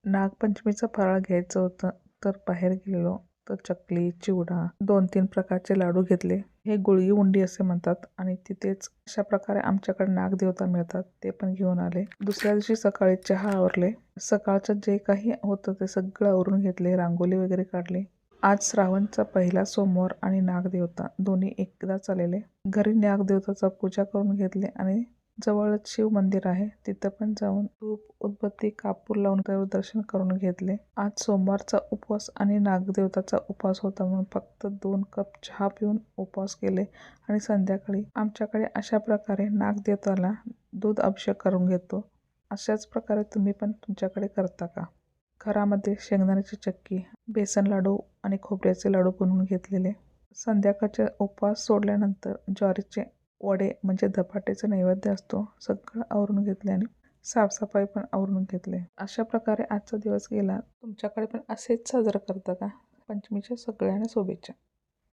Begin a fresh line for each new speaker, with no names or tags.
नागपंचमीचा फराळ घ्यायचं होतं तर बाहेर गेलेलो तर चकली, चिवडा, 2-3 प्रकारचे लाडू घेतले. हे गुळगी उंडी असे म्हणतात आणि तिथेच अशा प्रकारे आमच्याकडे नागदेवता मिळतात ते पण घेऊन आले. दुसऱ्या दिवशी सकाळी चहा आवरले. सकाळचं जे काही होतं ते सगळं आवरून घेतले, रांगोळी वगैरे काढली. आज श्रावणचा पहिला सोमवार आणि नागदेवता दोन्ही एकदाच आलेले. घरी नागदेवताचा पूजा करून घेतले आणि जवळच शिव मंदिर आहे तिथं पण जाऊन धूप, उदबत्ती, कापूर लावून दर्शन करून घेतले. आज सोमवारचा उपवास आणि नागदेवताचा उपवास होता म्हणून फक्त 2 कप चहा पिऊन उपवास केले आणि संध्याकाळी आमच्याकडे अशा प्रकारे नागदेवताला दूध अभिषेक करून घेतो. अशाच प्रकारे तुम्ही पण तुमच्याकडे करता का? घरामध्ये शेंगदाण्याची चक्की, बेसन लाडू आणि खोबऱ्याचे लाडू बनवून घेतलेले. संध्याकाळचे उपवास सोडल्यानंतर ज्वारीचे वडे म्हणजे धपाट्याचा नैवेद्य असतो सगळं आवरून घेतले आणि साफसफाई पण आवरून घेतले. अशा प्रकारे आजचा दिवस गेला. तुमच्याकडे पण असेच साजरा करता का? पंचमीच्या सगळ्यांना शुभेच्छा.